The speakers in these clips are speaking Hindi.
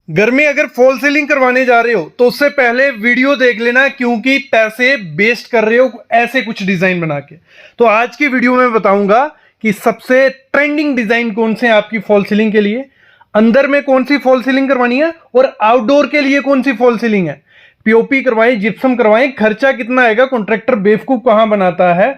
घर में अगर फॉल सीलिंग करवाने जा रहे हो तो उससे पहले वीडियो देख लेना, क्योंकि पैसे वेस्ट कर रहे हो ऐसे कुछ डिजाइन बना के। तो आज की वीडियो में बताऊंगा कि सबसे ट्रेंडिंग डिजाइन कौन से हैं आपकी फॉल सीलिंग के लिए, अंदर में कौन सी फॉल सीलिंग करवानी है और आउटडोर के लिए कौन सी फॉल सीलिंग है। पीओपी करवाएं, जिप्सम करवाएं, खर्चा कितना आएगा, कॉन्ट्रैक्टर बेवकूफ कहां बनाता है।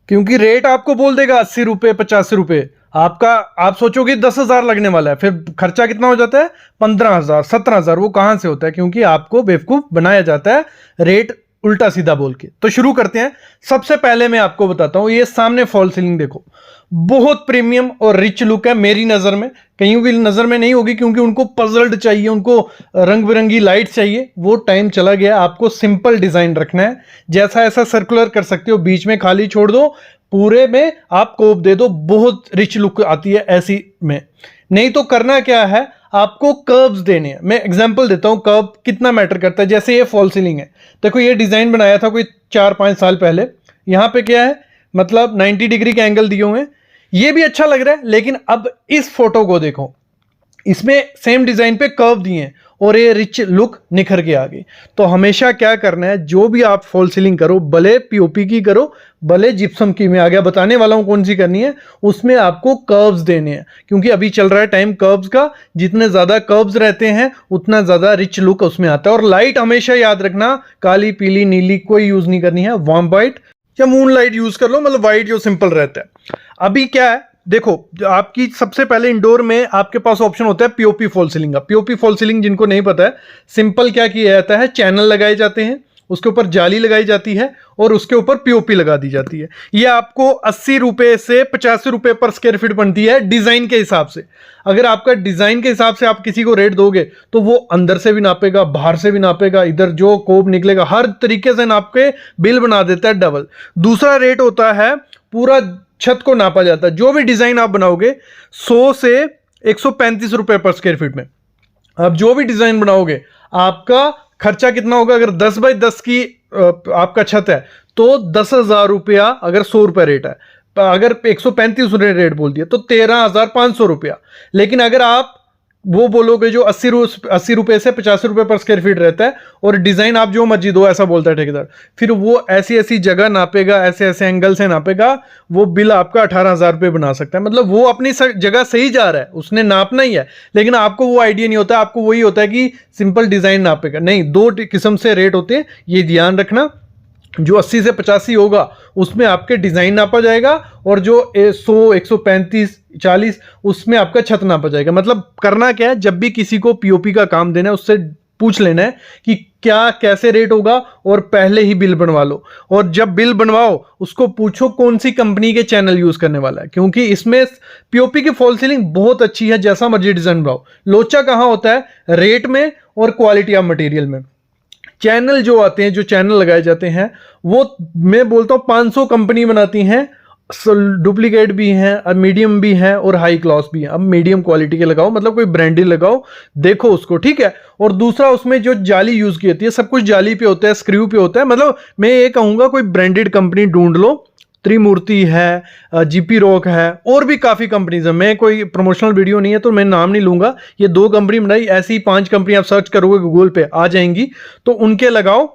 क्योंकि रेट आपको बोल देगा 80 रुपए 85 रुपए, आप सोचोगे 10,000 लगने वाला है, फिर खर्चा कितना हो जाता है 15,000 17,000। वो कहां से होता है? क्योंकि आपको बेवकूफ बनाया जाता है रेट उल्टा सीधा बोल के। तो शुरू करते हैं। सबसे पहले मैं आपको बताता हूं, ये सामने फॉल सीलिंग देखो, बहुत प्रीमियम और रिच लुक है मेरी नजर में। कहीं की नजर में नहीं होगी, क्योंकि उनको पजल्ड चाहिए, उनको रंग बिरंगी लाइट चाहिए। वो टाइम चला गया, आपको सिंपल डिजाइन रखना है। जैसा ऐसा सर्कुलर कर सकते हो, बीच में खाली छोड़ दो, पूरे में आप कोप दे दो, बहुत रिच लुक आती है ऐसी में। नहीं तो करना क्या है, आपको कर्व्स देने हैं। मैं एग्जांपल देता हूं, कर्व कितना मैटर करता है। जैसे ये फॉल सीलिंग है, देखो ये डिजाइन बनाया था कोई 4-5 साल पहले। यहां पे क्या है, मतलब 90 डिग्री के एंगल दिए हुए हैं, ये भी अच्छा लग रहा है। लेकिन अब इस फोटो को देखो, इसमें सेम डिजाइन पे कर्व दिए हैं और ये रिच लुक निखर के आ गई। तो हमेशा क्या करना है, जो भी आप फॉल सीलिंग करो, भले पीओपी की करो भले जिप्सम की, मैं आगे बताने वाला हूं कौन सी करनी है, उसमें आपको कर्व्स देने हैं। क्योंकि अभी चल रहा है टाइम कर्व्स का, जितने ज्यादा कर्व्स रहते हैं उतना ज्यादा रिच लुक उसमें आता है। और लाइट हमेशा याद रखना, काली पीली नीली कोई यूज नहीं करनी है, वार्म वाइट या मून लाइट यूज कर लो, मतलब वाइट जो सिंपल रहता है। अभी क्या है देखो, आपकी सबसे पहले इंडोर में आपके पास ऑप्शन होता है पीओपी फॉल सीलिंग का। पीओपी फॉल सीलिंग जिनको नहीं पता है, सिंपल क्या किया जाता है, चैनल लगाए जाते हैं, उसके ऊपर जाली लगाई जाती है और उसके ऊपर पीओपी लगा दी जाती है। ये आपको 80 रुपए से 85 रुपए पर स्क्वायर फीट बनती है डिजाइन के हिसाब से। अगर आपका डिजाइन के हिसाब से आप किसी को रेट दोगे तो वो अंदर से भी नापेगा, बाहर से भी नापेगा, इधर जो कोप निकलेगा हर तरीके से नाप के बिल बना देता है डबल। दूसरा रेट होता है, पूरा छत को नापा जाता है। जो भी डिजाइन आप बनाओगे 100 से 135 रुपए पर स्क्वायर फीट में। अब जो भी डिजाइन बनाओगे, आपका खर्चा कितना होगा? अगर 10 बाई 10 की आपका छत है तो 10,000 रुपया, अगर 100 रुपया रेट है, अगर 135 रेट बोल दिया तो 13,500 रुपया। लेकिन अगर आप वो बोलोगे जो 80 रुपए से 85 रुपए पर स्क्वायर फीट रहता है, और डिजाइन आप जो मर्जी दो, ऐसा बोलता है ठेकेदार, फिर वो ऐसी ऐसी जगह नापेगा, ऐसे ऐसे एंगल से नापेगा, वो बिल आपका 18,000 रुपये बना सकता है। मतलब वो अपनी जगह सही जा रहा है, उसने नापना ही है, लेकिन आपको वो आइडिया नहीं होता। आपको वही होता है कि सिंपल डिजाइन नापेगा। नहीं, दो किस्म से रेट होते हैं, ये ध्यान रखना। जो 80 से 85 होगा उसमें आपके डिजाइन नापा जाएगा, और जो 100 135 40 उसमें आपका छत नापा जाएगा। मतलब करना क्या है, जब भी किसी को पीओपी का काम देना है उससे पूछ लेना है कि क्या कैसे रेट होगा, और पहले ही बिल बनवा लो। और जब बिल बनवाओ उसको पूछो कौन सी कंपनी के चैनल यूज करने वाला है, क्योंकि इसमें पीओपी की फॉल सीलिंग बहुत अच्छी है। जैसा मर्जी डिजाइन बनाओ, लोचा कहां होता है, रेट में और क्वालिटी ऑफ मटेरियल में। चैनल जो आते हैं, जो चैनल लगाए जाते हैं, वो मैं बोलता हूं 500 कंपनी बनाती हैं, डुप्लीकेट भी हैं, मीडियम भी हैं और हाई क्लास भी हैं। अब मीडियम क्वालिटी के लगाओ, मतलब कोई ब्रांडेड लगाओ, देखो उसको, ठीक है। और दूसरा, उसमें जो जाली यूज की होती है, सब कुछ जाली पे होता है, स्क्रू पे होता है। मतलब मैं ये कहूंगा कोई ब्रांडेड कंपनी ढूंढ लो, त्रिमूर्ति है, जीपी रॉक है, और भी काफी कंपनीज है। मैं कोई प्रमोशनल वीडियो नहीं है तो मैं नाम नहीं लूंगा। ये 2 कंपनी बनाई, ऐसी 5 कंपनी आप सर्च करोगे गूगल पे आ जाएंगी, तो उनके लगाओ।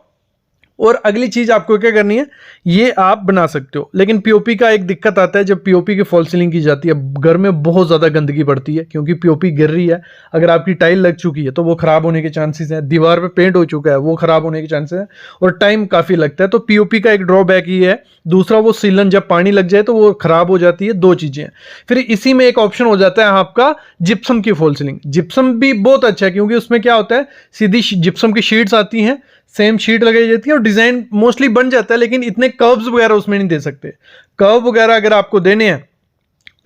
और अगली चीज आपको क्या करनी है, ये आप बना सकते हो। लेकिन पीओपी का एक दिक्कत आता है, जब पीओपी की फॉल सीलिंग की जाती है, घर में बहुत ज्यादा गंदगी पड़ती है, क्योंकि पीओपी गिर रही है। अगर आपकी टाइल लग चुकी है तो वो खराब होने के चांसेस हैं, दीवार पे पेंट हो चुका है वो खराब होने के चांसेस हैं, और टाइम काफी लगता है। तो पीओपी का एक ड्रॉबैक ये है। दूसरा, वो सीलन जब पानी लग जाए तो वो खराब हो जाती है। 2 चीजें हैं। फिर इसी में एक ऑप्शन हो जाता है आपका जिप्सम की फॉल सीलिंग। जिप्सम भी बहुत अच्छा है, क्योंकि उसमें क्या होता है, सीधी जिप्सम की शीट्स आती हैं, सेम शीट लगाई जाती है और डिजाइन मोस्टली बन जाता है। लेकिन इतने कर्व्स वगैरह उसमें नहीं दे सकते। कर्व वगैरह अगर आपको देने हैं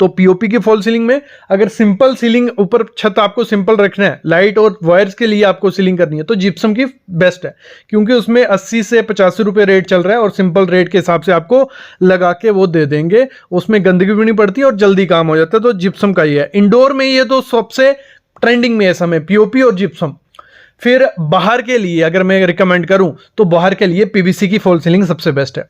तो पीओपी की फॉल सीलिंग में, अगर सिंपल सीलिंग, ऊपर छत आपको सिंपल रखना है, लाइट और वायर्स के लिए आपको सीलिंग करनी है, तो जिप्सम की बेस्ट है। क्योंकि उसमें 80 से 85 रुपए रेट चल रहा है, और सिंपल रेट के हिसाब से आपको लगा के वो दे देंगे। उसमें गंदगी भी नहीं पड़ती और जल्दी काम हो जाता है। तो जिप्सम का ही है। इंडोर में ये तो सबसे ट्रेंडिंग में है समय, पीओपी और जिप्सम। फिर बाहर के लिए अगर मैं रिकमेंड करूं तो बाहर के लिए पीवीसी की फॉल सीलिंग सबसे बेस्ट है।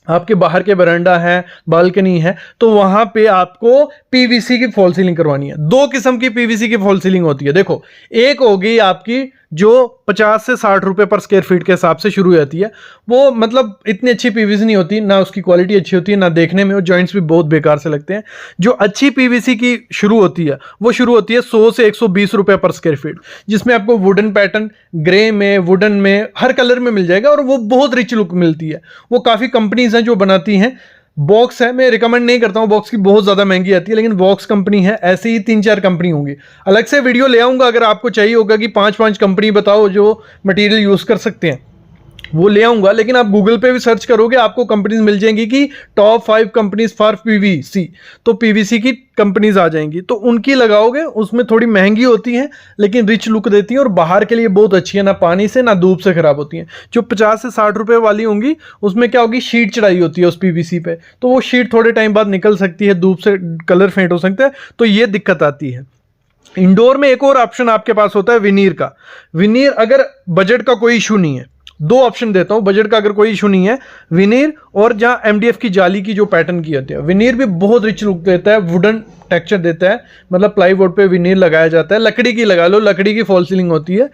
आपके बाहर के बरांडा है, बालकनी है, तो वहां पे आपको पीवीसी की फॉल सीलिंग करवानी है। दो किस्म की पीवीसी की फॉल सीलिंग होती है। देखो, एक होगी आपकी जो 50 से 60 रुपए पर स्क्वायर फीट के हिसाब से शुरू होती है। वो मतलब इतनी अच्छी पीवीसी नहीं होती, ना उसकी क्वालिटी अच्छी होती है, ना देखने में, वो जॉइंट्स भी बहुत बेकार से लगते हैं। जो अच्छी पीवीसी की शुरू होती है वो शुरू होती है 100 से 120 रुपए पर स्क्वायर फीट, जिसमें आपको वुडन पैटर्न, ग्रे में, वुडन में, हर कलर में मिल जाएगा और वो बहुत रिच लुक मिलती है। वो काफ़ी कंपनीज हैं जो बनाती हैं। बॉक्स है, मैं रिकमेंड नहीं करता हूँ, बॉक्स की बहुत ज़्यादा महंगी आती है, लेकिन बॉक्स कंपनी है, ऐसे ही 3-4 कंपनी होंगी। अलग से वीडियो ले आऊँगा, अगर आपको चाहिए होगा कि 5-5 कंपनी बताओ जो मटेरियल यूज़ कर सकते हैं, वो ले आऊंगा। लेकिन आप गूगल पे भी सर्च करोगे, आपको कंपनीज मिल जाएंगी कि टॉप 5 कंपनीज फॉर पीवीसी, तो पीवीसी की कंपनीज आ जाएंगी, तो उनकी लगाओगे। उसमें थोड़ी महंगी होती हैं लेकिन रिच लुक देती हैं और बाहर के लिए बहुत अच्छी है, ना पानी से ना धूप से खराब होती हैं। जो 50 से 60 रुपए वाली होंगी उसमें क्या होगी, शीट चढ़ाई होती है उस पीवीसी पे, तो वो शीट थोड़े टाइम बाद निकल सकती है, धूप से कलर फेंट हो सकता है, तो ये दिक्कत आती है। इंडोर में एक और ऑप्शन आपके पास होता है विनीर का। विनीर अगर बजट का कोई इशू नहीं है, दो ऑप्शन देता हूं, बजट का अगर कोई इशू नहीं है, विनीर और जहां एमडीएफ की जाली की जो पैटर्न की होती है। विनीर भी बहुत रिच लुक देता है, वुडन टेक्सचर देता है, मतलब प्लाईवुड पे विनीर लगाया जाता है। लकड़ी की लगा लो, लकड़ी की फॉल सीलिंग होती है,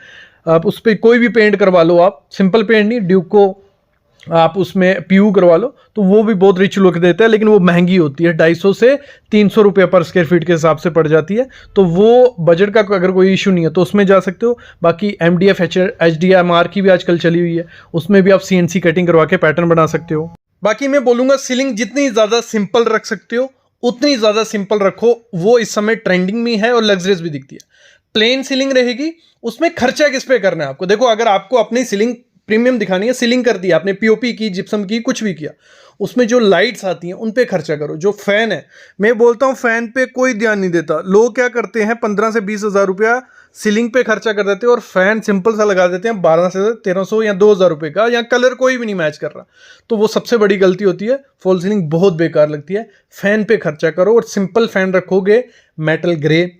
आप उस पर कोई भी पेंट करवा लो, आप सिंपल पेंट नहीं, ड्यूको आप उसमें पीयू करवा लो, तो वो भी बहुत रिच लुक देता है, लेकिन वो महंगी होती है, 250 से 300 रुपये पर स्क्वायर फीट के हिसाब से पड़ जाती है। तो वो बजट का अगर कोई इशू नहीं है तो उसमें जा सकते हो। बाकी MDF HDMR की भी आजकल चली हुई है, उसमें भी आप CNC कटिंग करवा के पैटर्न बना सकते हो। बाकी मैं बोलूँगा सीलिंग जितनी ज़्यादा सिंपल रख सकते हो उतनी ज़्यादा सिंपल रखो, वो इस समय ट्रेंडिंग में है और लग्जरियस भी दिखती है। प्लेन सीलिंग रहेगी, उसमें खर्चा किस पे करना है आपको। देखो, अगर आपको अपनी सीलिंग प्रीमियम दिखानी है, सीलिंग कर दी आपने, पीओपी की, जिप्सम की, कुछ भी किया, उसमें जो लाइट्स आती हैं उन पे खर्चा करो। जो फैन है, मैं बोलता हूँ फैन पे कोई ध्यान नहीं देता। लोग क्या करते हैं, 15 से 20 हज़ार रुपया सीलिंग पे खर्चा कर देते हैं और फैन सिंपल सा लगा देते हैं 12 से 1300 या 2000 रुपये का, या कलर कोई भी नहीं मैच कर रहा, तो वो सबसे बड़ी गलती होती है। फॉल सीलिंग बहुत बेकार लगती है। फैन पे खर्चा करो और सिंपल फैन रखोगे, मेटल ग्रे,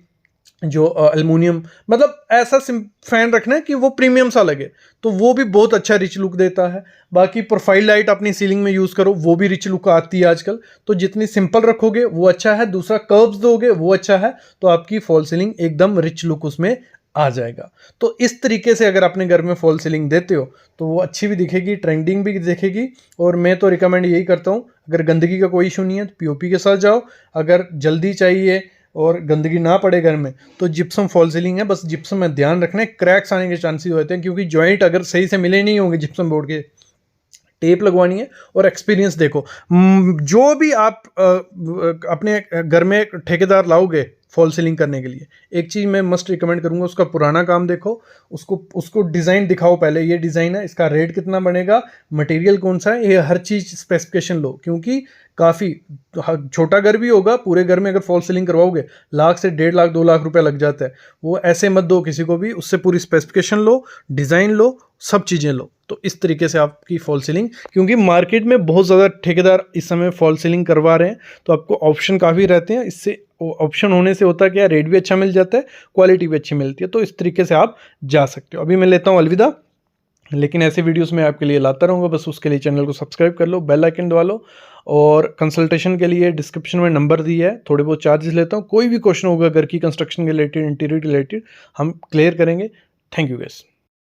जो एल्युमिनियम, मतलब ऐसा फैन रखना है कि वो प्रीमियम सा लगे, तो वो भी बहुत अच्छा रिच लुक देता है। बाकी प्रोफाइल लाइट अपनी सीलिंग में यूज़ करो, वो भी रिच लुक आती है आजकल। तो जितनी सिंपल रखोगे वो अच्छा है, दूसरा कर्व्स दोगे वो अच्छा है, तो आपकी फॉल सीलिंग एकदम रिच लुक उसमें आ जाएगा। तो इस तरीके से अगर अपने घर में फॉल सीलिंग देते हो तो वो अच्छी भी दिखेगी, ट्रेंडिंग भी दिखेगी। और मैं तो रिकमेंड यही करता हूँ, अगर गंदगी का कोई इशू नहीं है तो पीओपी के साथ जाओ। अगर जल्दी चाहिए और गंदगी ना पड़े घर में तो जिप्सम फॉल सीलिंग है। बस जिप्सम में ध्यान रखना है, क्रैक्स आने के चांसेस होते हैं, क्योंकि जॉइंट अगर सही से मिले नहीं होंगे जिप्सम बोर्ड के, टेप लगवानी है। और एक्सपीरियंस देखो, जो भी आप अपने घर में ठेकेदार लाओगे फॉल सीलिंग करने के लिए, एक चीज़ मैं मस्ट रिकमेंड करूंगा, उसका पुराना काम देखो, उसको डिज़ाइन दिखाओ पहले, ये डिज़ाइन है, इसका रेट कितना बनेगा, मटेरियल कौन सा है, ये हर चीज़ स्पेसिफिकेशन लो। क्योंकि काफ़ी छोटा घर भी होगा, पूरे घर में अगर फॉल सीलिंग करवाओगे लाख से 1.5 लाख 2 लाख रुपया लग जाता है। वो ऐसे मत दो किसी को भी, उससे पूरी स्पेसिफिकेशन लो, डिज़ाइन लो, सब चीज़ें लो। तो इस तरीके से आपकी फॉल सीलिंग, क्योंकि मार्केट में बहुत ज़्यादा ठेकेदार इस समय फॉल सीलिंग करवा रहे हैं, तो आपको ऑप्शन काफ़ी रहते हैं। इससे ऑप्शन होने से होता है क्या, रेट भी अच्छा मिल जाता है, क्वालिटी भी अच्छी मिलती है। तो इस तरीके से आप जा सकते हो। अभी मैं लेता हूँ अलविदा, लेकिन ऐसे वीडियोस मैं आपके लिए लाता रहूँगा। बस उसके लिए चैनल को सब्सक्राइब कर लो, बेल आइकन दबा लो, और कंसल्टेशन के लिए डिस्क्रिप्शन में नंबर दिया है, थोड़े बहुत चार्जेस लेता हूँ। कोई भी क्वेश्चन होगा घर की कंस्ट्रक्शन के रिलेटेड, इंटीरियर रिलेटेड, हम क्लियर करेंगे। Thank you guys.